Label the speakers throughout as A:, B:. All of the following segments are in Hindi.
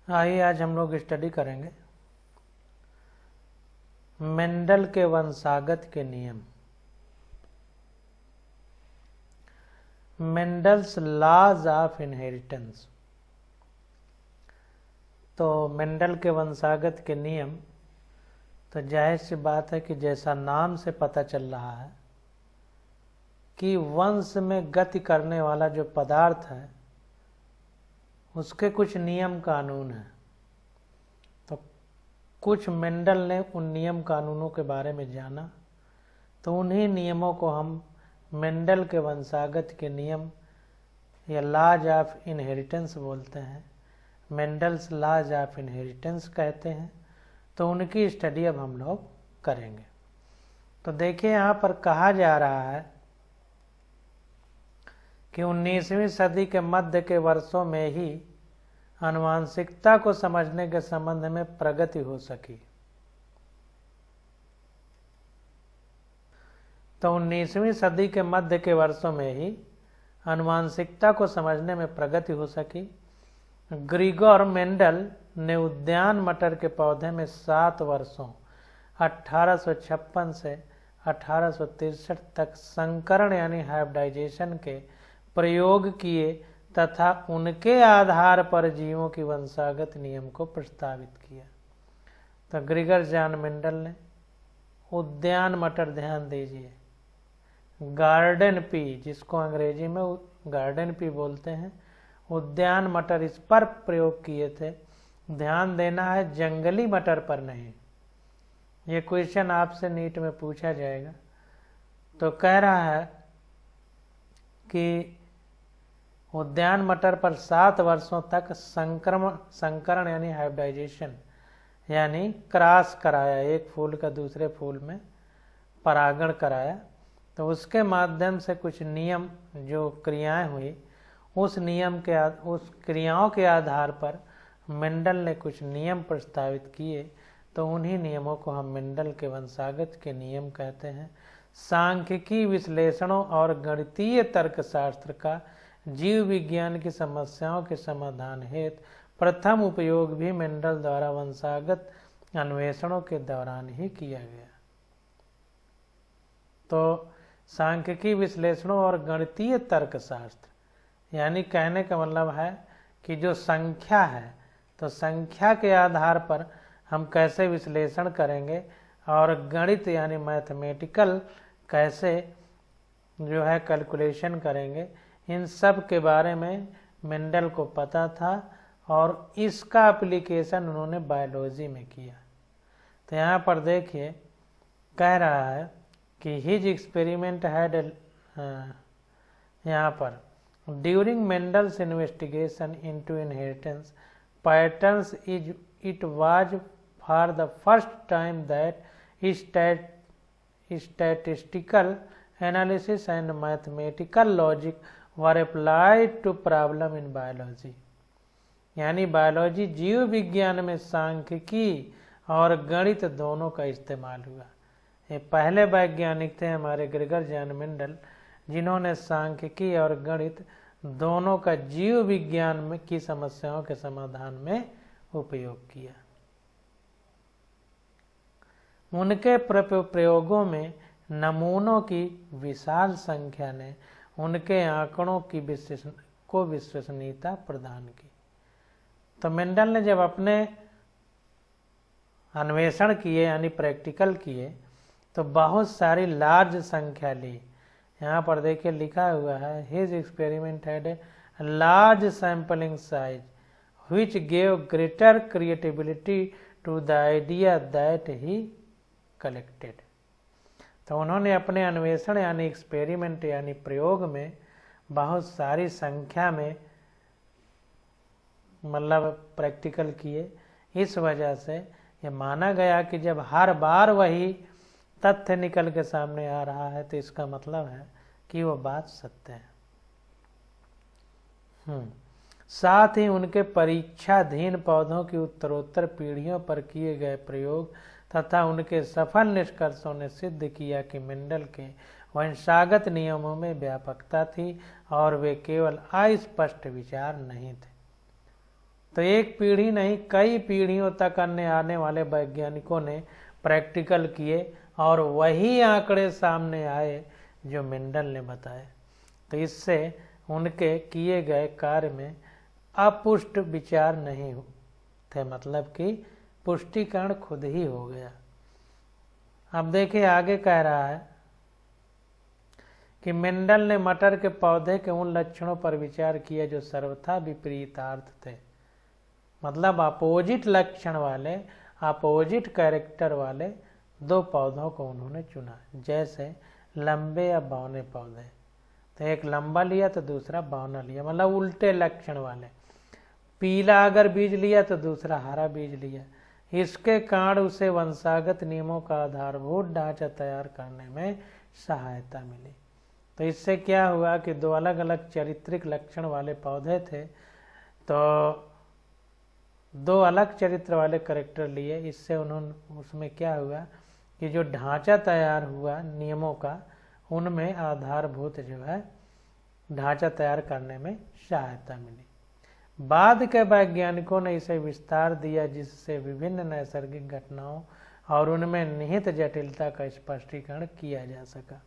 A: आइए आज हम लोग स्टडी करेंगे मेंडल के वंशागत के नियम। Mendel's laws of inheritance. तो मेंडल के वंशागत के नियम, तो जाहिर सी बात है कि जैसा नाम से पता चल रहा है कि वंश में गति करने वाला जो पदार्थ है उसके कुछ नियम कानून हैं। तो कुछ मेंडल ने उन नियम कानूनों के बारे में जाना, तो उन्हीं नियमों को हम मेंडल के वंशागत के नियम या लॉज ऑफ इनहेरिटेंस बोलते हैं, मेंडल्स लॉज ऑफ इनहेरिटेंस कहते हैं। तो उनकी स्टडी अब हम लोग करेंगे। तो देखिए यहाँ पर कहा जा रहा है कि 19वीं सदी के मध्य के वर्षों में ही आनुवंशिकता को समझने के संबंध में प्रगति हो सकी। तो 19वीं सदी के मध्य के वर्षों में ही आनुवंशिकता को समझने में प्रगति हो सकी। ग्रिगोर मेंडल ने उद्यान मटर के पौधे में 7 वर्षों 1856 से 1863 तक संकरण यानी हाइब्रिडाइजेशन के प्रयोग किए तथा उनके आधार पर जीवों की वंशागत नियम को प्रस्तावित किया। तो ग्रिगर जॉन मेंडल ने उद्यान मटर, ध्यान दीजिए, गार्डन पी, जिसको अंग्रेजी में गार्डन पी बोलते हैं, उद्यान मटर, इस पर प्रयोग किए थे। ध्यान देना है जंगली मटर पर नहीं। ये क्वेश्चन आपसे नीट में पूछा जाएगा। तो कह रहा है कि उद्यान मटर पर 7 वर्षों तक संकरण यानी हाइब्रिडाइजेशन यानी क्रॉस कराया, एक फूल का दूसरे फूल में परागण कराया। तो उसके माध्यम से कुछ नियम जो क्रियाएं हुई, उस क्रियाओं के आधार पर मेंडल ने कुछ नियम प्रस्तावित किए। तो उन्हीं नियमों को हम मेंडल के वंशागत के नियम कहते हैं। सांख्यिकी विश्लेषणों और गणितीय तर्कशास्त्र का जीव विज्ञान की समस्याओं के समाधान हेतु प्रथम उपयोग भी मेंडल द्वारा वंशागत अन्वेषणों के दौरान ही किया गया। तो सांख्यिकी विश्लेषणों और गणितीय तर्कशास्त्र यानी कहने का मतलब है कि जो संख्या है, तो संख्या के आधार पर हम कैसे विश्लेषण करेंगे और गणित यानी मैथमेटिकल कैसे जो है कैलकुलेशन करेंगे, इन सब के बारे में मेंडल को पता था और इसका एप्लीकेशन उन्होंने बायोलॉजी में किया। तो यहाँ पर देखिए कह रहा है कि हिज एक्सपेरिमेंट हैड, यहाँ पर during Mendel's investigation into inheritance patterns it was for the first time that statistical analysis and mathematical logic were applied to problem in biology। यानी बायोलॉजी जीव विज्ञान में सांख्यिकी और गणित दोनों का इस्तेमाल हुआ। ये पहले वैज्ञानिक थे हमारे ग्रिगर जॉन मेंडल, जिन्होंने सांख्यिकी और गणित दोनों का जीव विज्ञान में की समस्याओं के समाधान में उपयोग किया। उनके प्रयोगों में नमूनों की विशाल संख्या ने उनके आंकड़ों की विश्वसनीयता प्रदान की। तो मेंडल ने जब अपने अन्वेषण किए यानी प्रैक्टिकल किए, तो बहुत सारी लार्ज संख्या ली। यहाँ पर देखिए लिखा हुआ है his experiment had a large sampling size which gave greater creativity to the idea that he collected। तो उन्होंने अपने अन्वेषण यानी एक्सपेरिमेंट यानी प्रयोग में बहुत सारी संख्या में मतलब प्रैक्टिकल किए। इस वजह से ये माना गया कि जब हर बार वही तथ्य निकल के सामने आ रहा है तो इसका मतलब है कि वो बात सत्य है। साथ ही उनके परीक्षाधीन पौधों की उत्तरोत्तर पीढ़ियों पर किए गए प्रयोग तथा उनके सफल निष्कर्षों ने सिद्ध किया कि मेंडल के वंशागत नियमों में व्यापकता थी और वे केवल अस्पष्ट विचार नहीं थे। तो एक पीढ़ी नहीं कई पीढ़ियों तक अन्य आने वाले वैज्ञानिकों ने प्रैक्टिकल किए और वही आंकड़े सामने आए जो मेंडल ने बताए। तो इससे उनके किए गए कार्य में अपुष्ट विचार नहीं थे, मतलब कि पुष्टिकरण खुद ही हो गया। अब देखिए आगे कह रहा है कि मेंडल ने मटर के पौधे के उन लक्षणों पर विचार किया जो सर्वथा विपरीतार्थ थे, मतलब अपोजिट लक्षण वाले, अपोजिट कैरेक्टर वाले दो पौधों को उन्होंने चुना। जैसे लंबे या बौने पौधे, तो एक लंबा लिया तो दूसरा बौना लिया, मतलब उल्टे लक्षण वाले। पीला अगर बीज लिया तो दूसरा हरा बीज लिया। इसके कारण उसे वंशागत नियमों का आधारभूत ढांचा तैयार करने में सहायता मिली। तो इससे क्या हुआ कि दो अलग अलग चारित्रिक लक्षण वाले पौधे थे, तो दो अलग चरित्र वाले कैरेक्टर लिए। इससे उन्होंने उसमें क्या हुआ कि जो ढांचा तैयार हुआ नियमों का, उनमें आधारभूत जो है ढांचा तैयार करने में सहायता मिली। बाद के वैज्ञानिकों ने इसे विस्तार दिया, जिससे विभिन्न नैसर्गिक घटनाओं और उनमें निहित जटिलता का स्पष्टीकरण किया जा सका।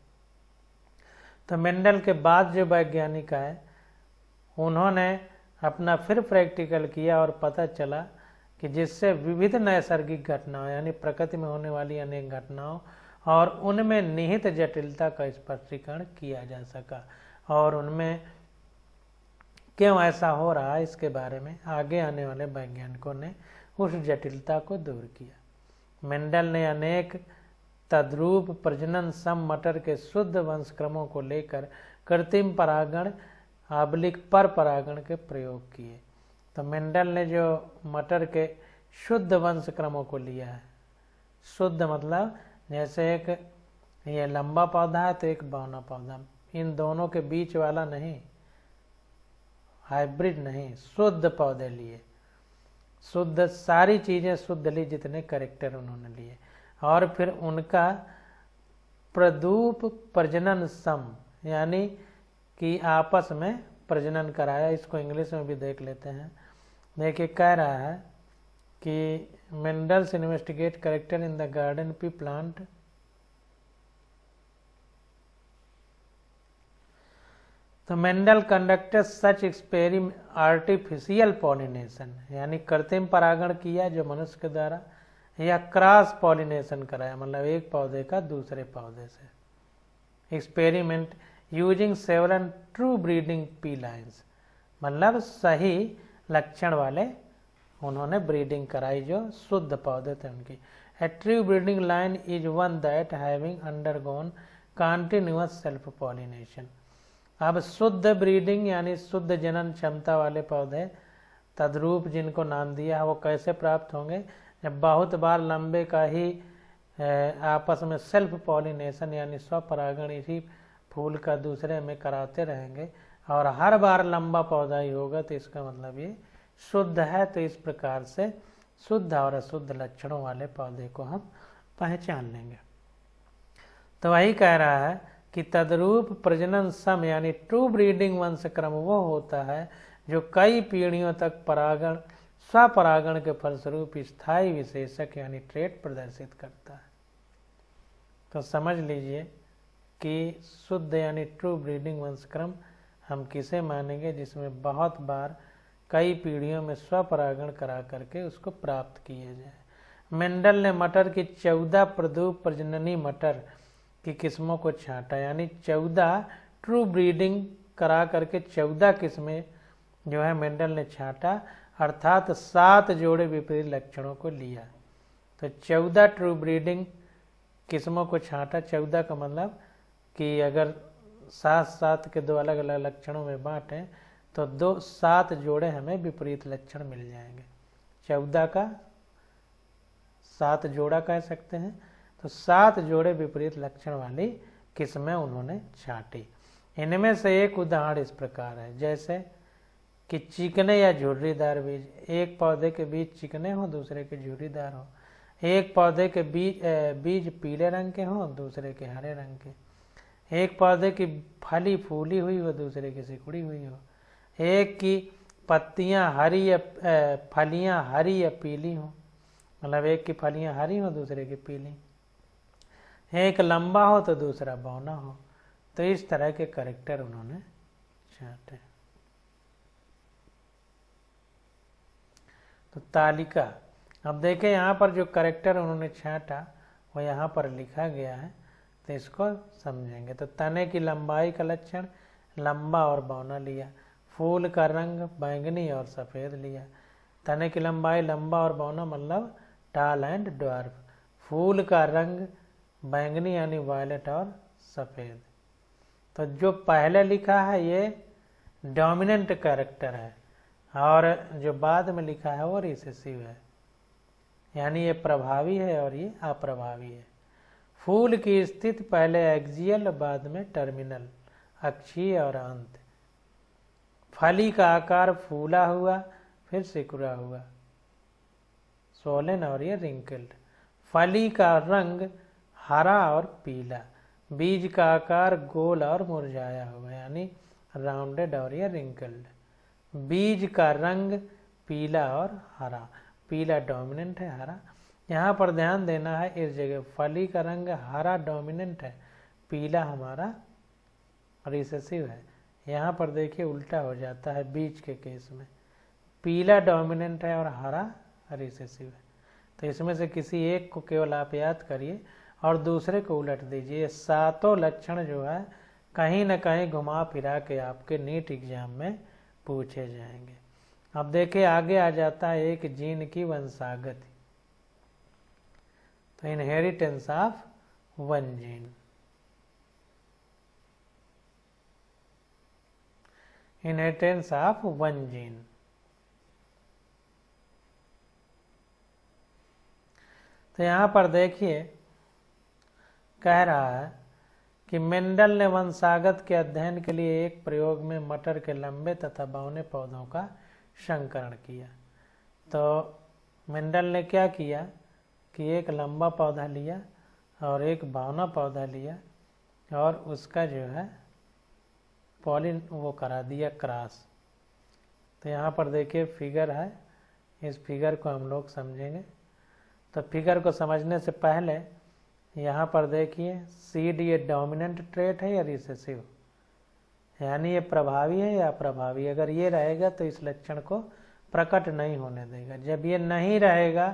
A: तो मेंडल के बाद जो वैज्ञानिक आए, उन्होंने अपना फिर प्रैक्टिकल किया और पता चला कि जिससे विविध नैसर्गिक घटनाओं यानी प्रकृति में होने वाली अनेक घटनाओं और उनमें निहित जटिलता का स्पष्टीकरण किया जा सका। और उनमें क्यों ऐसा हो रहा है इसके बारे में आगे आने वाले वैज्ञानिकों ने उस जटिलता को दूर किया। मेंडल ने अनेक तद्रूप प्रजनन सम मटर के शुद्ध वंशक्रमों को लेकर कृत्रिम परागण पर परागण के प्रयोग किए। तो मेंडल ने जो मटर के शुद्ध वंशक्रमों को लिया है, शुद्ध मतलब जैसे एक ये लंबा पौधा है तो एक बौना पौधा, इन दोनों के बीच वाला नहीं, हाइब्रिड नहीं, शुद्ध पौधे लिए, शुद्ध सारी चीजें शुद्ध ली जितने कैरेक्टर उन्होंने लिए। और फिर उनका प्रदूप प्रजनन सम यानी कि आपस में प्रजनन कराया। इसको इंग्लिश में भी देख लेते हैं। देखिए कह रहा है कि Mendel's investigate character in the garden pea plant. तो मेंडल कंडक्टेड सच एक्सपेरिमेंट आर्टिफिशियल पॉलिनेशन यानी कृत्रिम परागण किया जो मनुष्य के द्वारा, या क्रॉस पॉलिनेशन कराया मतलब एक पौधे का दूसरे पौधे से। Experiment using several true breeding P lines, मतलब सही लक्षण वाले उन्होंने ब्रीडिंग कराई जो शुद्ध पौधे थे उनकी। A true breeding line is one that having undergone continuous self pollination. अब शुद्ध ब्रीडिंग यानी शुद्ध जनन क्षमता वाले पौधे तद्रूप जिनको नाम दिया है वो कैसे प्राप्त होंगे, जब बहुत बार लंबे का ही आपस में सेल्फ पॉलिनेशन यानी स्वपरागण इसी फूल का दूसरे में कराते रहेंगे और हर बार लंबा पौधा ही होगा, तो इसका मतलब ये शुद्ध है। तो इस प्रकार से शुद्ध और अशुद्ध लक्षणों वाले पौधे को हम पहचान लेंगे। तो वही कह रहा है कि तद्रूप प्रजनन सम यानी ट्रू ब्रीडिंग वंशक्रम वो होता है जो कई पीढ़ियों तक परागण स्वपरागण के फलस्वरूप स्थायी विशेषक यानी ट्रेट प्रदर्शित करता है। तो समझ लीजिए कि शुद्ध यानी ट्रू ब्रीडिंग वंशक्रम हम किसे मानेंगे, जिसमें बहुत बार कई पीढ़ियों में स्वपरागण करा करके उसको प्राप्त किया जाए। मेंडल ने मटर की 14 प्रदूप प्रजननी मटर की किस्मों को छांटा, यानी 14 ट्रू ब्रीडिंग करा करके 14 किस्में जो है मेंडल ने छांटा, अर्थात 7 जोड़े विपरीत लक्षणों को लिया। तो 14 ट्रू ब्रीडिंग किस्मों को छांटा, 14 का मतलब कि अगर 7 के दो अलग अलग लक्षणों में बांटें तो 7 जोड़े हमें विपरीत लक्षण मिल जाएंगे। 14 का 7 जोड़ा कह सकते हैं। तो 7 जोड़े विपरीत लक्षण वाली किस्में उन्होंने छांटी। इनमें से एक उदाहरण इस प्रकार है, जैसे कि चिकने या झुर्रीदार बीज, एक पौधे के बीज चिकने हो दूसरे के झुर्रीदार हो, एक पौधे के बीज पीले रंग के हो दूसरे के हरे रंग के, एक पौधे की फली फूली हुई हो दूसरे की सिकुड़ी हुई हो, एक की पत्तियां हरी या फलियां हरी या पीली हों, मतलब एक की फलियां हरी हो दूसरे की पीली, एक लंबा हो तो दूसरा बौना हो। तो इस तरह के कैरेक्टर उन्होंने छांटे। तो तालिका, अब देखें यहाँ पर जो कैरेक्टर उन्होंने छांटा वो यहाँ पर लिखा गया है, तो इसको समझेंगे। तो तने की लंबाई का लक्षण लंबा और बौना लिया, फूल का रंग बैंगनी और सफ़ेद लिया। तने की लंबाई लंबा और बौना मतलब टाल एंड ड्वार्फ, फूल का रंग बैंगनी यानी वायलेट और सफ़ेद। तो जो पहले लिखा है ये डोमिनेंट कैरेक्टर है, और जो बाद में लिखा है वो रिसेसिव है, यानी ये प्रभावी है और ये अप्रभावी है। फूल की स्थिति पहले एक्सियल बाद में टर्मिनल, अक्षीय और अंत। फली का आकार फूला हुआ फिर सिकुड़ा हुआ, सोलन और ये रिंकल्ड। फली का रंग हरा और पीला, बीज का आकार गोल और मुरझाया हुआ यानी राउंडेड और ये रिंकल्ड। बीज का रंग पीला और हरा, पीला डोमिनेंट है, हरा यहाँ पर ध्यान देना है इस जगह फली का रंग हरा डोमिनेंट है, पीला हमारा रिसेसिव है। यहाँ पर देखिए उल्टा हो जाता है बीज के केस में, पीला डोमिनेंट है और हरा रिसेसिव है। तो इसमें से किसी एक को केवल आप याद करिए और दूसरे को उलट दीजिए। सातों लक्षण जो है कहीं न कहीं घुमा फिरा के आपके नीट एग्जाम में पूछे जाएंगे। अब देखिए आगे आ जाता है एक जीन की वंशागति, तो inheritance of one gene. Inheritance of one gene, तो यहाँ पर देखिए कह रहा है कि मेंडल ने वंशागत के अध्ययन के लिए एक प्रयोग में मटर के लंबे तथा बौने पौधों का संकरण किया। तो मेंडल ने क्या किया कि एक लंबा पौधा लिया और एक बौना पौधा लिया और उसका जो है पॉलिन वो करा दिया क्रॉस। तो यहाँ पर देखिए फिगर है, इस फिगर को हम लोग समझेंगे। तो फिगर को समझने से पहले यहाँ पर देखिए सीड ये डोमिनेंट ट्रेट है या रिसेसिव, यानी ये प्रभावी है या अप्रभावी। अगर ये रहेगा तो इस लक्षण को प्रकट नहीं होने देगा, जब ये नहीं रहेगा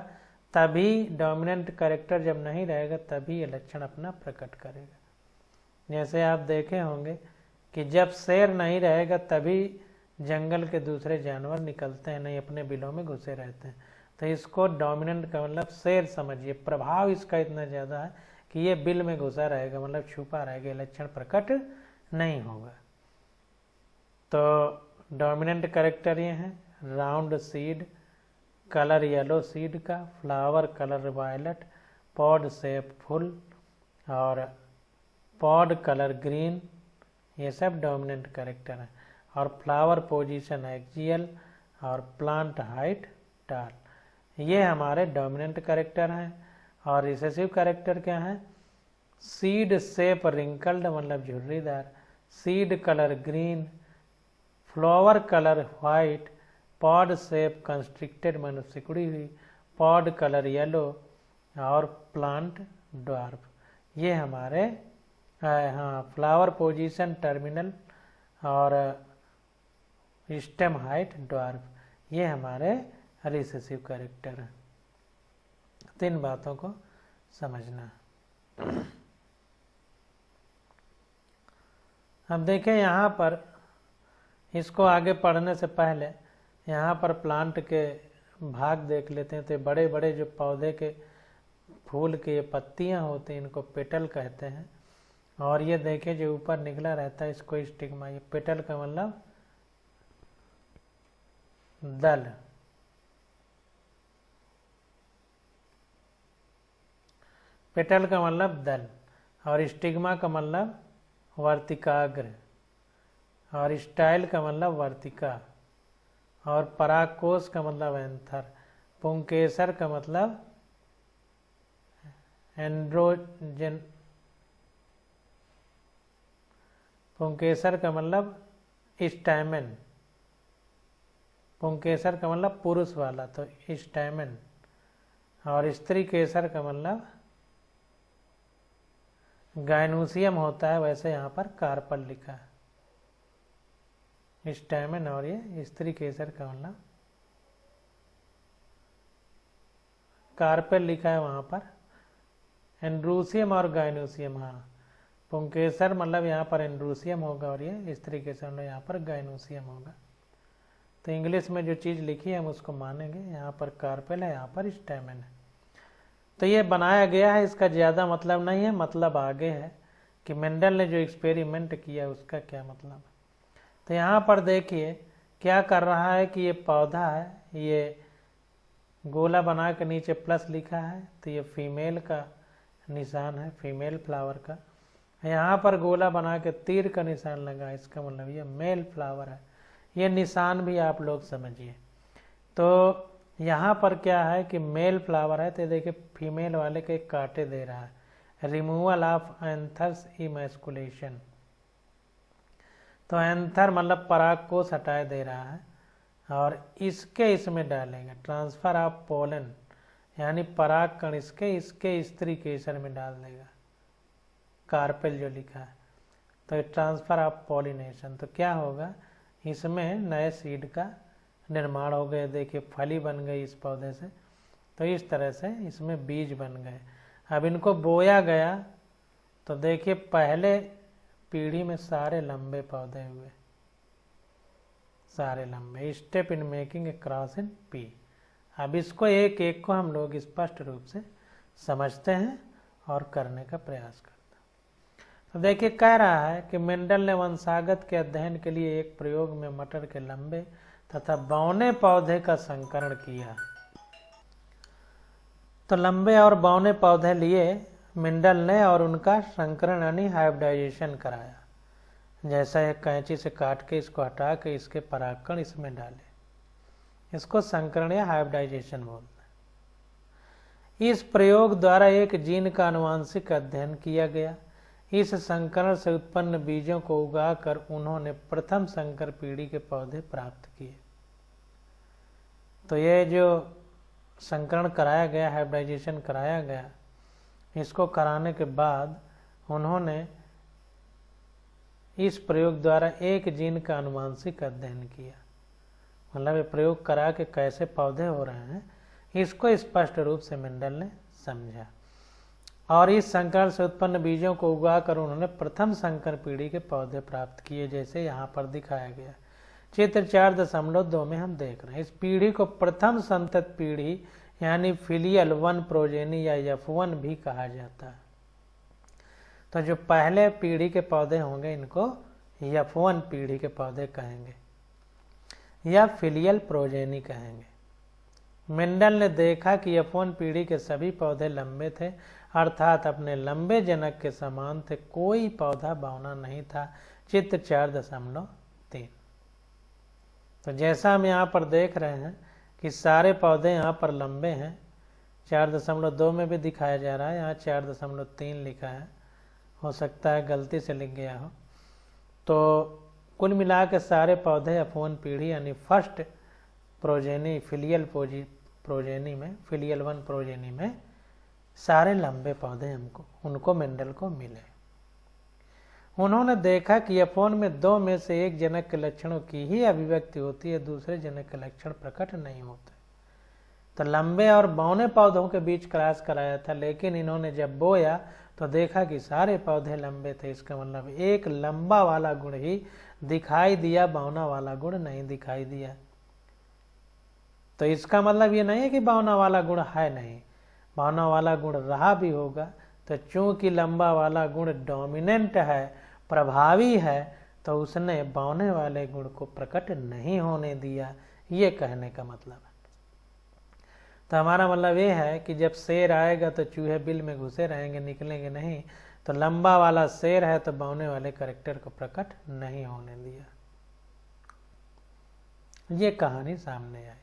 A: तभी डोमिनेंट कैरेक्टर जब नहीं रहेगा तभी ये लक्षण अपना प्रकट करेगा। जैसे आप देखे होंगे कि जब शेर नहीं रहेगा तभी जंगल के दूसरे जानवर निकलते हैं, नहीं अपने बिलों में घुसे रहते हैं। तो इसको डोमिनेंट का मतलब शेर समझिए, प्रभाव इसका इतना ज़्यादा है कि ये बिल में घुसा रहेगा, मतलब छुपा रहेगा, लक्षण प्रकट नहीं होगा। तो डोमिनेंट कैरेक्टर ये हैं, round seed, colour yellow seed का, flower colour violet, pod shape full और पॉड कलर ग्रीन, ये सब डोमिनेंट कैरेक्टर हैं। और फ्लावर पोजीशन एक्सियल और प्लांट हाइट टाल, ये हमारे डोमिनेंट कैरेक्टर हैं। और रिसेसिव कैरेक्टर क्या है? सीड शेप रिंकल्ड मतलब झुर्रीदार, seed colour green, flower colour white, pod shape constricted मतलब सिकुड़ी हुई, पॉड कलर येलो और प्लांट ड्वार्फ। ये हमारे हाँ फ्लावर पोजीशन टर्मिनल और स्टेम हाइट ड्वार्फ, ये हमारे रिसेसिव कैरेक्टर हैं। 3 बातों को समझना। अब देखें यहाँ पर, इसको आगे पढ़ने से पहले यहाँ पर प्लांट के भाग देख लेते हैं। तो बड़े बड़े जो पौधे के फूल के ये पत्तियाँ होती हैं इनको पेटल कहते हैं। और ये देखें जो ऊपर निकला रहता है इसको स्टिग्मा, ये पेटल का मतलब दल। पेटल का मतलब दल और स्टिग्मा का मतलब वर्तिकाग्र और स्टाइल का मतलब वर्तिका और परागकोश का मतलब एंथर, पुंकेसर का मतलब एंड्रोजन, पुंकेसर का मतलब स्टैमेन पुंकेसर का मतलब पुरुष वाला, तो स्टैमेन, और स्त्री केसर का मतलब गाइनोसियम होता है, वैसे यहाँ पर कार्पल लिखा है। स्टैमेन और ये स्त्री केसर का मतलब कार्पेल लिखा है वहाँ पर। एंड्रूसियम और गाइनोसियम, हाँ पुंकेसर मतलब यहाँ पर एंड्रूसियम होगा और ये स्त्री केसर मतलब यहाँ पर गाइनोसियम होगा। तो इंग्लिश में जो चीज़ लिखी है हम उसको मानेंगे। यहाँ पर कार्पेल है, यहाँ पर स्टैमेन है। तो ये बनाया गया है, इसका ज़्यादा मतलब नहीं है, मतलब आगे है कि मेंडल ने जो एक्सपेरिमेंट किया उसका क्या मतलब है। तो यहाँ पर देखिए क्या कर रहा है कि ये पौधा है, ये गोला बना के नीचे प्लस लिखा है, तो ये फीमेल का निशान है, फीमेल फ्लावर का। यहाँ पर गोला बना के तीर का निशान लगा, इसका मतलब ये मेल फ्लावर है। ये निशान भी आप लोग समझिए। तो यहाँ पर क्या है कि मेल फ्लावर है, तो देखिए फीमेल वाले के कांटे दे रहा है, रिमूवल ऑफ एंथर्स इमैस्कुलेशन। तो एंथर मतलब परागकोश हटाए दे रहा है और इसके इसमें डालेंगे, ट्रांसफर ऑफ पोलन यानी पराग कण इसके स्त्री केसर में डाल देगा, कार्पेल जो लिखा है। तो ट्रांसफर ऑफ पॉलिनेशन, तो क्या होगा इसमें नए सीड का निर्माण हो गया। देखिए फली बन गई इस पौधे से, तो इस तरह से इसमें बीज बन गए। अब इनको बोया गया तो देखिए पहले पीढ़ी में सारे लंबे पौधे हुए, सारे लंबे। Step in making a cross in P. अब इसको एक एक को हम लोग स्पष्ट रूप से समझते हैं और करने का प्रयास करते हैं। तो देखिए कह रहा है कि मेंडल ने वंशागत के अध्ययन के लिए एक प्रयोग में मटर के लंबे तथा बौने पौधे का संकरण किया। तो लंबे और बौने पौधे लिए मेंडल ने और उनका संकरण यानी हाइब्रिडाइजेशन कराया। जैसा एक कैंची से काट के इसको हटा के इसके परागकण इसमें डाले, इसको संकरण या हाइब्रिडाइजेशन बोलते हैं। इस प्रयोग द्वारा एक जीन का आनुवंशिक अध्ययन किया गया। इस संकरण से उत्पन्न बीजों को उगाकर उन्होंने प्रथम संकर पीढ़ी के पौधे प्राप्त किए। तो ये जो संकरण कराया गया, हाइब्रिडाइजेशन कराया गया, इसको कराने के बाद उन्होंने इस प्रयोग द्वारा एक जीन का आनुवंशिक अध्ययन किया। मतलब ये प्रयोग करा के कैसे पौधे हो रहे हैं इसको स्पष्ट रूप से मेंडल ने समझा और इस संकरण से उत्पन्न बीजों को उगाकर उन्होंने प्रथम संकर पीढ़ी के पौधे प्राप्त किए, जैसे यहाँ पर दिखाया गया। चित्र 4.2 में हम देख रहे हैं। इस पीढ़ी को प्रथम संतत पीढ़ी यानी फिलियल वन प्रोजेनी या F1 भी कहा जाता है। तो जो पहले पीढ़ी के पौधे होंगे इनको F1 पीढ़ी के पौधे कहेंगे या फिलियल प्रोजेनी कहेंगे। मेंडल ने देखा कि F1 पीढ़ी के सभी पौधे लंबे थे, अर्थात अपने लंबे जनक के समान थे, कोई पौधा बौना नहीं था। चित्र 4.3। तो जैसा हम यहाँ पर देख रहे हैं कि सारे पौधे यहाँ पर लंबे हैं। 4.2 में भी दिखाया जा रहा है, यहाँ 4.3 लिखा है, हो सकता है गलती से लिख गया हो। तो कुल मिला के सारे पौधे F1 पीढ़ी यानी फर्स्ट प्रोजेनी फिलियल प्रोजेनी में, फिलियल वन प्रोजेनी में सारे लंबे पौधे उनको मेंडल को मिले। उन्होंने देखा कि F1 में दो में से एक जनक के लक्षणों की ही अभिव्यक्ति होती है, दूसरे जनक के लक्षण प्रकट नहीं होते। तो लंबे और बौने पौधों के बीच क्रॉस कराया था, लेकिन इन्होंने जब बोया तो देखा कि सारे पौधे लंबे थे। इसका मतलब एक लंबा वाला गुण ही दिखाई दिया, बौना वाला गुण नहीं दिखाई दिया। तो इसका मतलब ये नहीं है कि बौना वाला गुण है नहीं, बौना वाला गुण रहा भी होगा। तो चूंकि लंबा वाला गुण डोमिनेंट है, प्रभावी है, तो उसने बौने वाले गुण को प्रकट नहीं होने दिया, ये कहने का मतलब है। तो हमारा मतलब ये है कि जब शेर आएगा तो चूहे बिल में घुसे रहेंगे, निकलेंगे नहीं। तो लंबा वाला शेर है तो बौने वाले कैरेक्टर को प्रकट नहीं होने दिया। ये कहानी सामने आई।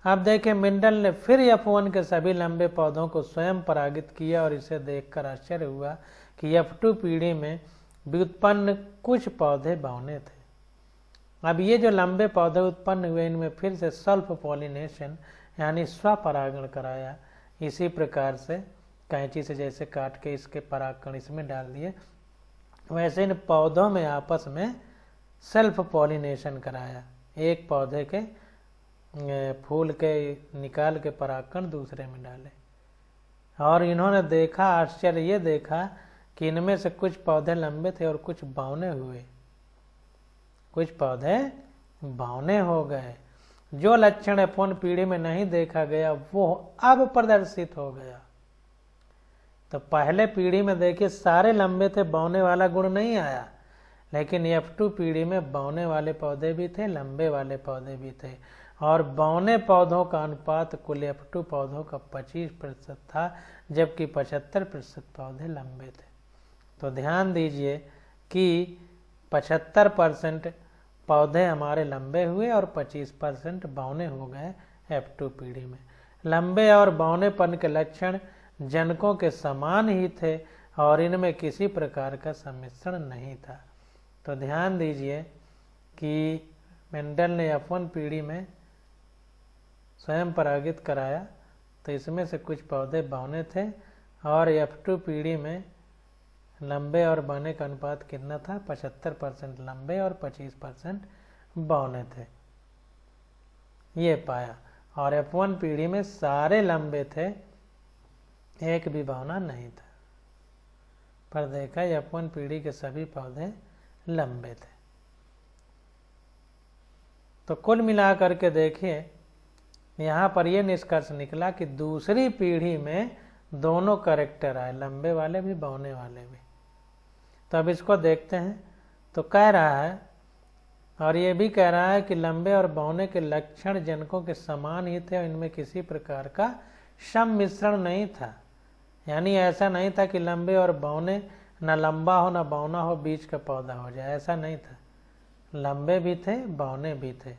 A: अब देखें मेंडल ने फिर F1 के सभी लंबे पौधों को स्वयं परागित किया और इसे देखकर आश्चर्य हुआ कि F2 पीढ़ी में व्युत्पन्न कुछ पौधे बौने थे। अब ये जो लंबे पौधे उत्पन्न हुए इनमें फिर से सेल्फ पॉलिनेशन यानी स्वपरागण कराया। इसी प्रकार से कैंची से जैसे काट के इसके परागकण इसमें डाल दिए, वैसे इन पौधों में आपस में सेल्फ पॉलिनेशन कराया। एक पौधे के फूल के निकाल के परागकण दूसरे में डाले और इन्होंने देखा, आश्चर्य ये देखा कि इनमें से कुछ पौधे लंबे थे और कुछ बौने हुए, कुछ पौधे बौने हो गए। जो लक्षण F1 पीढ़ी में नहीं देखा गया वो अब प्रदर्शित हो गया। तो पहले पीढ़ी में देखिए सारे लंबे थे, बौने वाला गुण नहीं आया, लेकिन F2 पीढ़ी में बौने वाले पौधे भी थे, लंबे वाले पौधे भी थे और बौने पौधों का अनुपात कुल F2 पौधों का 25% था, जबकि 75% पौधे लंबे थे। तो ध्यान दीजिए कि 75% पौधे हमारे लंबे हुए और 25% बौने हो गए F2 पीढ़ी में। लंबे और बौनेपन के लक्षण जनकों के समान ही थे और इनमें किसी प्रकार का सम्मिश्रण नहीं था। तो ध्यान दीजिए कि मेंडल ने F1 पीढ़ी में स्वयं परागित कराया, तो इसमें से कुछ पौधे बौने थे और F2 पीढ़ी में लंबे और बौने का अनुपात कितना था? 75% लंबे और 25% बौने थे, ये पाया। और F1 पीढ़ी में सारे लंबे थे, एक भी बौना नहीं था। पर देखा F1 पीढ़ी के सभी पौधे लंबे थे। तो कुल मिलाकर के देखिए यहाँ पर यह निष्कर्ष निकला कि दूसरी पीढ़ी में दोनों कैरेक्टर आए, लंबे वाले भी बौने वाले भी। तो अब इसको देखते हैं। तो कह रहा है और ये भी कह रहा है कि लंबे और बौने के लक्षण जनकों के समान ही थे और इनमें किसी प्रकार का सम्मिश्रण नहीं था। यानी ऐसा नहीं था कि लंबे और बौने न लंबा हो न बौना हो, बीच का पौधा हो जाए, ऐसा नहीं था। लंबे भी थे, बौने भी थे,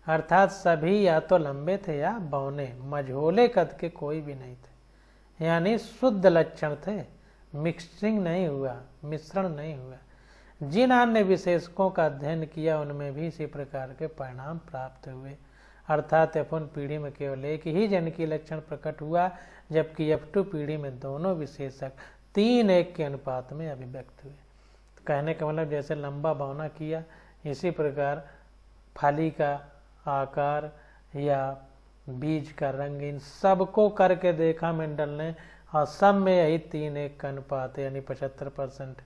A: अर्थात सभी या तो लंबे थे या बौने, मझोले कद के कोई भी नहीं थे। यानी शुद्ध लक्षण थे, मिक्सिंग नहीं हुआ, मिश्रण नहीं हुआ। जिन अन्य विशेषकों का अध्ययन किया उनमें भी इसी प्रकार के परिणाम प्राप्त हुए, अर्थात F1 पीढ़ी में केवल एक ही जनकीय लक्षण प्रकट हुआ, जबकि F2 पीढ़ी में दोनों विशेषक 3:1 के अनुपात में अभिव्यक्त हुए। तो कहने का मतलब जैसे लंबा बौना किया, इसी प्रकार फली का आकार या बीज का रंग, इन सबको करके देखा मेंडल ने और सब में यही 3:1 का अनुपात है। यानी 75%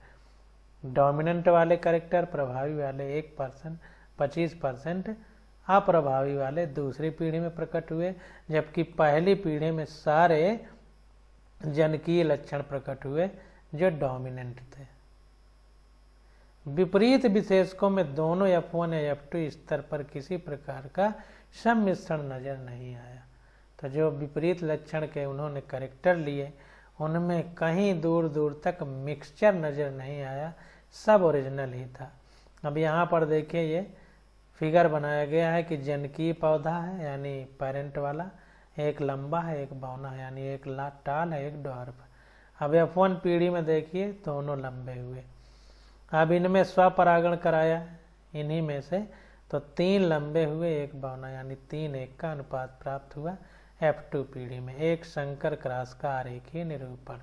A: डोमिनेंट वाले कैरेक्टर, प्रभावी वाले 1%, 25% अप्रभावी वाले दूसरी पीढ़ी में प्रकट हुए, जबकि पहली पीढ़ी में सारे जनकीय लक्षण प्रकट हुए जो डोमिनेंट थे। विपरीत विशेषकों में दोनों F1 या F2 स्तर पर किसी प्रकार का सम्मिश्रण नजर नहीं आया। तो जो विपरीत लक्षण के उन्होंने कैरेक्टर लिए उनमें कहीं दूर दूर तक मिक्सचर नजर नहीं आया, सब ओरिजिनल ही था। अब यहाँ पर देखिए ये फिगर बनाया गया है कि जनकीय पौधा है यानी पेरेंट वाला, एक लंबा है एक बौना है, यानी एक टाल है एक ड्वार्फ। अब F1 पीढ़ी में देखिए दोनों लंबे हुए। अब इनमें स्वपरागण कराया इन्हीं में से, तो 3 लंबे हुए एक बौना, यानी 3:1 का अनुपात प्राप्त हुआ F2 पीढ़ी में। एक संकर क्रॉस का आरेखीय निरूपण।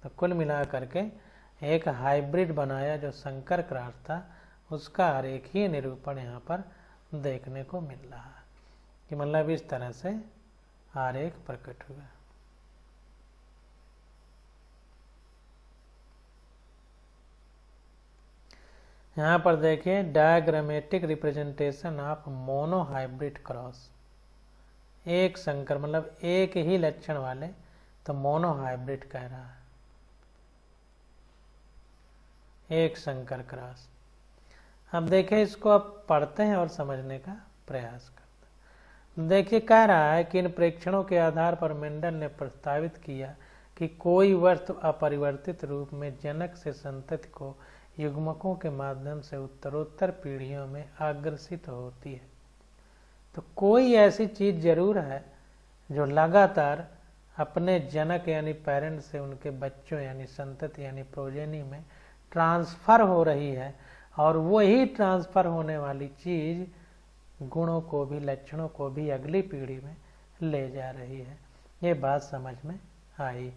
A: तो कुल मिला करके एक हाइब्रिड बनाया जो संकर क्रॉस था, उसका आरेखीय निरूपण यहाँ पर देखने को मिल रहा है कि मतलब इस तरह से आरेख प्रकट हुआ। यहाँ पर देखिए diagrammatic representation of mono hybrid cross. एक संकर मतलब एक ही लक्षण वाले, तो मोनो हाइब्रिड कह रहा है, एक संकर क्रॉस। अब देखिए इसको अब पढ़ते हैं और समझने का प्रयास करते हैं। देखिए कह रहा है कि इन प्रेक्षणों के आधार पर मेंडल ने प्रस्तावित किया कि कोई वस्तु अपरिवर्तित रूप में जनक से संतति को युग्मकों के माध्यम से उत्तरोत्तर पीढ़ियों में अग्रसित होती है। तो कोई ऐसी चीज जरूर है जो लगातार अपने जनक यानी पेरेंट से उनके बच्चों यानी संतति यानी प्रोजेनी में ट्रांसफर हो रही है और वही ट्रांसफर होने वाली चीज गुणों को भी, लक्षणों को भी अगली पीढ़ी में ले जा रही है। ये बात समझ में आई।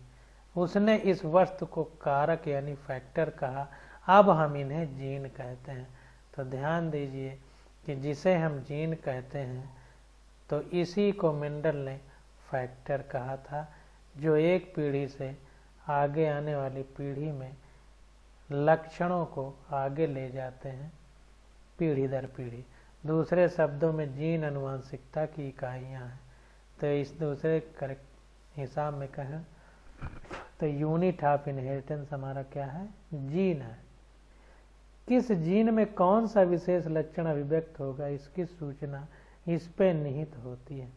A: उसने इस वस्तु को कारक यानी फैक्टर कहा, अब हम इन्हें जीन कहते हैं। तो ध्यान दीजिए कि जिसे हम जीन कहते हैं तो इसी को मेंडल ने फैक्टर कहा था, जो एक पीढ़ी से आगे आने वाली पीढ़ी में लक्षणों को आगे ले जाते हैं पीढ़ी दर पीढ़ी। दूसरे शब्दों में जीन आनुवंशिकता की इकाइयाँ हैं। तो इस दूसरे हिसाब में कहें तो यूनिट ऑफ इनहेरिटेंस हमारा क्या है? जीन है। किस जीन में कौन सा विशेष लक्षण अभिव्यक्त होगा, इसकी सूचना इस पे निहित होती है।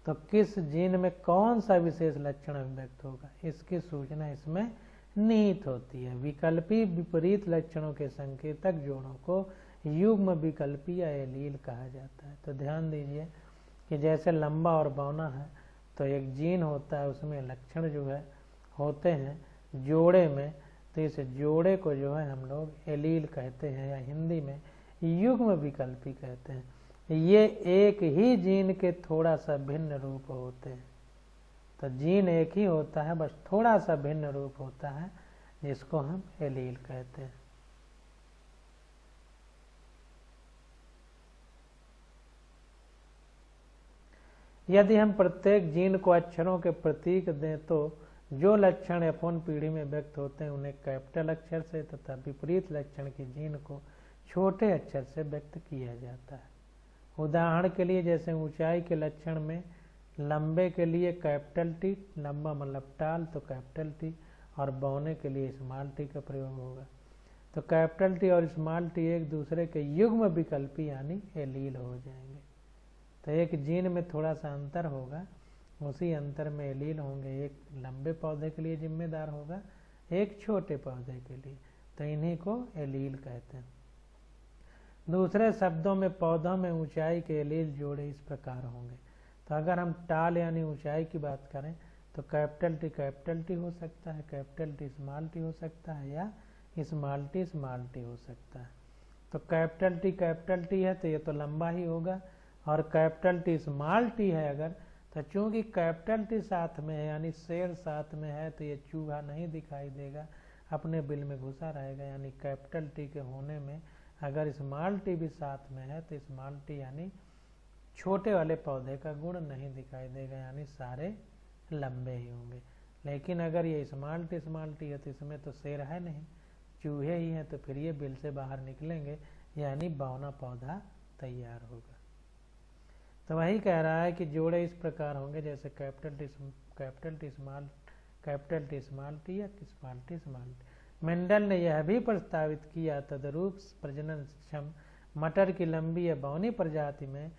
A: तो किस जीन में कौन सा विशेष लक्षण अभिव्यक्त होगा, इसकी सूचना इसमें निहित होती है। विकल्पी विपरीत लक्षणों के संकेतक जोड़ों को युग्म विकल्पी या एलील कहा जाता है। तो ध्यान दीजिए कि जैसे लंबा और बौना है तो एक जीन होता है, उसमें लक्षण जो है होते हैं जोड़े में, तो इस जोड़े को जो है हम लोग एलील कहते हैं या हिंदी में युग्म विकल्पी कहते हैं। ये एक ही जीन के थोड़ा सा भिन्न रूप होते हैं। तो जीन एक ही होता है, बस थोड़ा सा भिन्न रूप होता है, जिसको हम एलील कहते हैं। यदि हम प्रत्येक जीन को अक्षरों के प्रतीक दें तो जो लक्षण F1 पीढ़ी में व्यक्त होते हैं उन्हें कैपिटल अक्षर से तथा विपरीत लक्षण की जीन को छोटे अक्षर से व्यक्त किया जाता है। उदाहरण के लिए जैसे ऊंचाई के लक्षण में लंबे के लिए कैपिटल टी, लंबा मतलब टाल, तो कैपिटल टी, और बौने के लिए स्मॉल टी का प्रयोग होगा। तो कैपिटल टी और स्मॉल टी एक दूसरे के युग्म विकल्पी यानी एलील हो जाएंगे। तो एक जीन में थोड़ा सा अंतर होगा, उसी अंतर में एलील होंगे। एक लंबे पौधे के लिए जिम्मेदार होगा, एक छोटे पौधे के लिए, तो इन्हीं को एलील कहते हैं। दूसरे शब्दों में पौधों में ऊंचाई के एलील जोड़े इस प्रकार होंगे। तो अगर हम टाल यानी ऊंचाई की बात करें तो कैपिटल टी हो सकता है, कैपिटल टी स्मॉल टी हो सकता है, या स्मॉल टी हो सकता है। तो कैपिटल टी है तो ये तो लंबा ही होगा, और कैपिटल टी स्मॉल टी है अगर, तो चूंकि कैपिटल टी साथ में है यानी शेर साथ में है, तो ये चूहा नहीं दिखाई देगा, अपने बिल में घुसा रहेगा। यानी कैपिटल टी के होने में अगर स्मॉल टी भी साथ में है तो स्मॉल टी यानी छोटे वाले पौधे का गुण नहीं दिखाई देगा, यानी सारे लंबे ही होंगे। लेकिन अगर ये स्मॉल टी है तो इसमें तो शेर है नहीं, चूहे ही हैं, तो फिर ये बिल से बाहर निकलेंगे, यानी बौना पौधा तैयार होगा। तो वही कह रहा है कि जोड़े इस प्रकार होंगे जैसे कैपिटल टी स्मॉल टी या स्मॉल टी। मेंडल ने यह भी प्रस्तावित किया तदरूप प्रजनन क्षम मटर की लंबी या बौनी प्रजाति में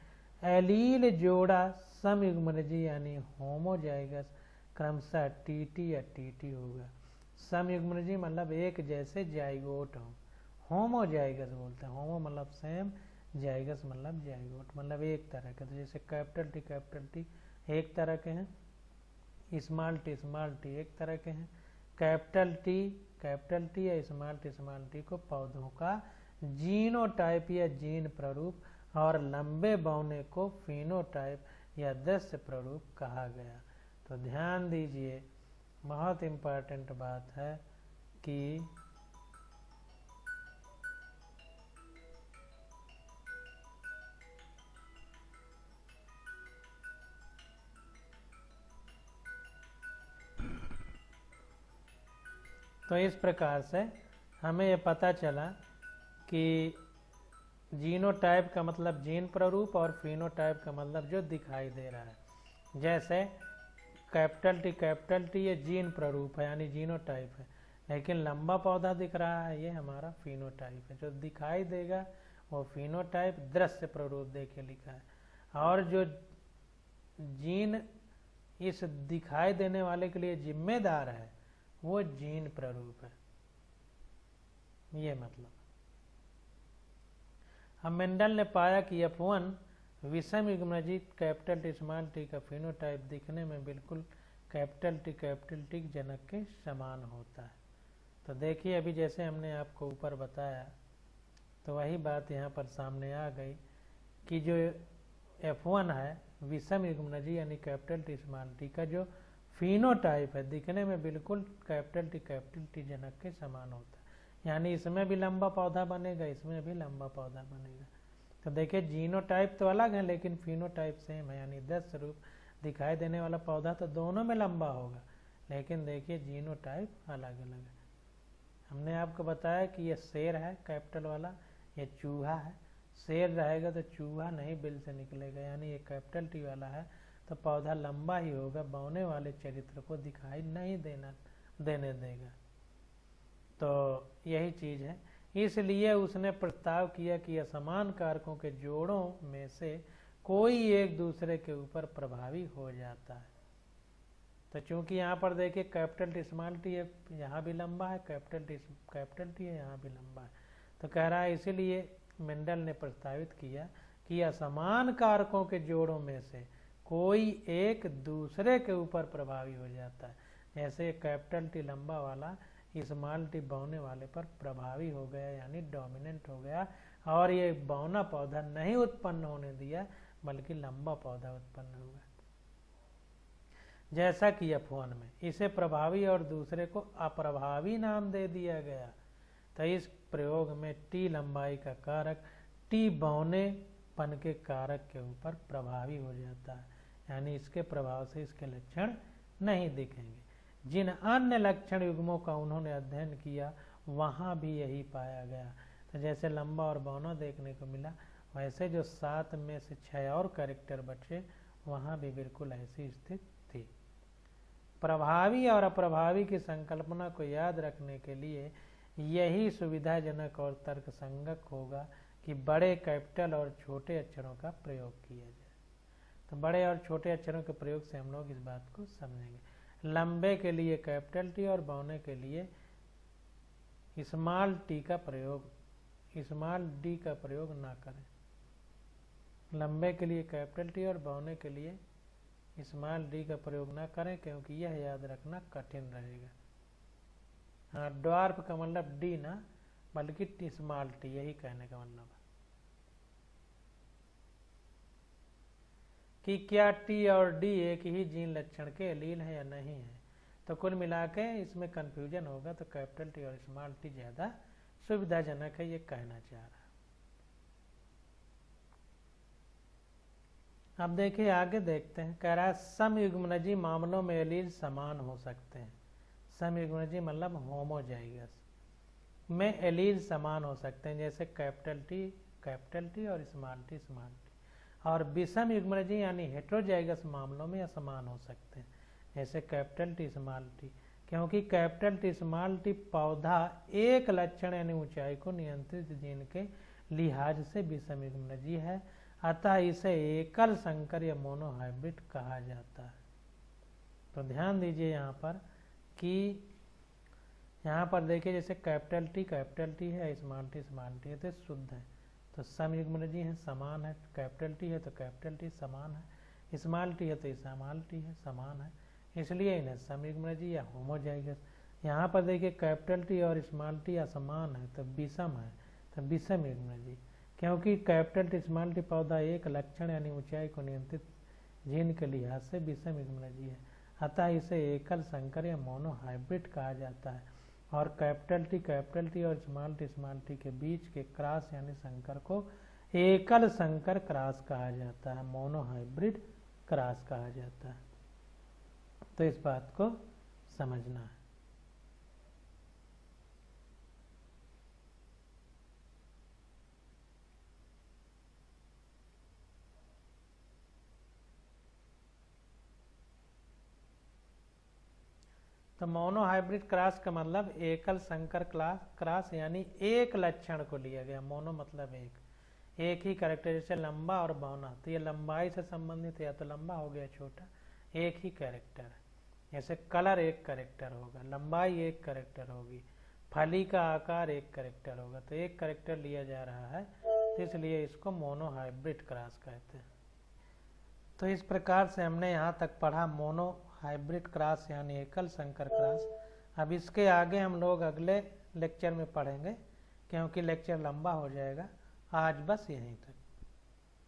A: एलील जोड़ा समयुग्मनजी यानी होमोजाइगस क्रमशः टीटी या टीटी होगा। समयुग्मनजी मतलब एक जैसे जाइगोट हो, होमोजाइगस बोलते हैं। होमो मतलब सेम, जाइगस मतलब जाइगोट मतलब एक तरह के। तो जैसे कैपिटल टी एक तरह के हैं, स्मॉल टी एक तरह के हैं। कैपिटल टी या स्मॉल टी को पौधों का जीनोटाइप या जीन प्ररूप और लंबे बौने को फिनोटाइप या दृश्य प्ररूप कहा गया। तो ध्यान दीजिए, बहुत इम्पोर्टेंट बात है कि तो इस प्रकार से हमें ये पता चला कि जीनोटाइप का मतलब जीन प्ररूप और फिनोटाइप का मतलब जो दिखाई दे रहा है। जैसे कैपिटल टी ये जीन प्ररूप है यानी जीनोटाइप है, लेकिन लंबा पौधा दिख रहा है ये हमारा फिनोटाइप है। जो दिखाई देगा वो फिनोटाइप, दृश्य प्ररूप देखे लिखा है। और जो जीन इस दिखाई देने वाले के लिए जिम्मेदार है वो जीन प्ररूप है, ये मतलब। अब मेंडल ने पाया कि F1 विषम युग्मनजी कैपिटल टी स्मॉल टी का फिनोटाइप दिखने में बिल्कुल कैपिटल टी जनक के समान होता है। तो देखिए अभी जैसे हमने आपको ऊपर बताया तो वही बात यहाँ पर सामने आ गई कि जो F1 है विषम युग्मनजी यानी कैपिटल टी स्मॉल टी का जो फिनोटाइप है दिखने में बिल्कुल कैपिटल टी जनक के समान होता है, यानी इसमें भी लंबा पौधा बनेगा, इसमें भी लंबा पौधा बनेगा। तो देखिए जीनोटाइप तो अलग है लेकिन फिनोटाइप सेम है, यानी 10 रूप दिखाई देने वाला पौधा तो दोनों में लंबा होगा, लेकिन देखिए जीनोटाइप अलग अलग है। हमने आपको बताया कि ये शेर है कैपिटल वाला, ये चूहा है। शेर रहेगा तो चूहा नहीं बिल से निकलेगा, यानी ये कैपिटल टी वाला है तो पौधा लंबा ही होगा, बौने वाले चरित्र को दिखाई नहीं देने देगा। तो यही चीज है, इसलिए उसने प्रस्ताव किया कि असमान कारकों के जोड़ों में से कोई एक दूसरे के ऊपर प्रभावी हो जाता है। तो चूंकि यहाँ पर देखिए कैपिटल टी स्मॉल टी है, यहाँ भी लंबा है, कैपिटल टी है यहाँ भी लंबा है, तो कह रहा है इसीलिए मेंडल ने प्रस्तावित किया कि असमान कारकों के जोड़ों में से कोई एक दूसरे के ऊपर प्रभावी हो जाता है। जैसे कैपिटल टी लंबा वाला स्मॉल टी बौने वाले पर प्रभावी हो गया, यानी डोमिनेंट हो गया, और ये बौना पौधा नहीं उत्पन्न होने दिया बल्कि लंबा पौधा उत्पन्न हुआ। जैसा कि F1 में इसे प्रभावी और दूसरे को अप्रभावी नाम दे दिया गया। तो इस प्रयोग में टी लंबाई का कारक टी बौनेपन के कारक के ऊपर प्रभावी हो जाता है, यानी इसके प्रभाव से इसके लक्षण नहीं दिखेंगे। जिन अन्य लक्षण युग्मों का उन्होंने अध्ययन किया वहां भी यही पाया गया। तो जैसे लंबा और बौना देखने को मिला, वैसे जो 7 में से 6 और कैरेक्टर बचे वहां भी बिल्कुल ऐसी स्थिति थी। प्रभावी और अप्रभावी की संकल्पना को याद रखने के लिए यही सुविधाजनक और तर्कसंगत होगा कि बड़े कैपिटल और छोटे अक्षरों का प्रयोग किया जाए। तो बड़े और छोटे अक्षरों के प्रयोग से हम लोग इस बात को समझेंगे। लंबे के लिए कैपिटल टी और बौने के लिए स्मॉल डी का प्रयोग ना करें। लंबे के लिए कैपिटल टी और बौने के लिए स्मॉल डी का प्रयोग ना करें, क्योंकि यह याद रखना कठिन रहेगा। हाँ, ड्वार्फ का मतलब डी ना बल्कि स्मॉल टी, यही कहने का मतलब है कि क्या टी और डी एक ही जीन लक्षण के एलील है या नहीं है। तो कुल मिला के इसमें कंफ्यूजन होगा, तो कैपिटल टी और स्मॉल टी ज्यादा सुविधाजनक है, ये कहना चाह रहा है। अब देखिए आगे देखते हैं, कह रहा है समयुग्मनजी मामलों में एलील समान हो सकते हैं। समयुग्मनजी मतलब होमोजाइगस में एलील समान हो सकते हैं, जैसे कैपिटल टी और स्मॉल टी। और विषम युग्मनजी यानी हेट्रोजाइगस मामलों में असमान हो सकते हैं, जैसे कैपिटल टी स्मॉल टी, क्योंकि कैपिटल टी स्मॉल टी पौधा एक लक्षण यानी ऊंचाई को नियंत्रित जीन के लिहाज से विषम युग्मनजी है, अतः इसे एकल संकर या मोनोहाइब्रिड कहा जाता है। तो ध्यान दीजिए यहाँ पर कि यहाँ पर देखिए जैसे कैपिटल टी है, स्मॉल टी है, तो शुद्ध है, तो समयुग्मनजी है, समान है। कैपिटल टी है तो कैपिटल टी समान है, स्मॉल टी है तो स्मॉल टी है, समान है, इसलिए इन्हें समयुग्मनजी या होमोजाइगस। यहाँ पर देखिए कैपिटल टी और स्मॉल टी असमान है तो विषम है, तो विषम युग्मनजी, क्योंकि कैपिटल टी स्मॉल टी पौधा एक लक्षण यानी ऊंचाई को नियंत्रित जीन के लिहाज से विषम युग्मनजी है, अतः इसे एकल संकर या मोनोहाइब्रिड कहा जाता है। और कैपिटल टी और स्मॉल टी के बीच के क्रॉस यानी संकर को एकल संकर क्रॉस कहा जाता है, मोनोहाइब्रिड क्रॉस कहा जाता है। तो इस बात को समझना है। तो मोनोहाइब्रिड क्रॉस का मतलब एकल संकर क्रॉस यानी एक लक्षण को लिया गया। मोनो मतलब एक ही कैरेक्टर, जैसे लंबा और बौना, तो ये लंबाई से संबंधित, या तो लंबा हो गया छोटा, एक ही कैरेक्टर है। जैसे कलर एक कैरेक्टर होगा, लंबाई एक कैरेक्टर होगी, फली का आकार एक कैरेक्टर होगा, तो एक कैरेक्टर लिया जा रहा है, तो इसलिए इसको मोनोहाइब्रिड क्रॉस कहते हैं। तो इस प्रकार से हमने यहाँ तक पढ़ा मोनो हाइब्रिड क्रॉस यानी एकल संकर क्रॉस, अब इसके आगे हम लोग अगले लेक्चर में पढ़ेंगे, क्योंकि लेक्चर लंबा हो जाएगा। आज बस यहीं तक।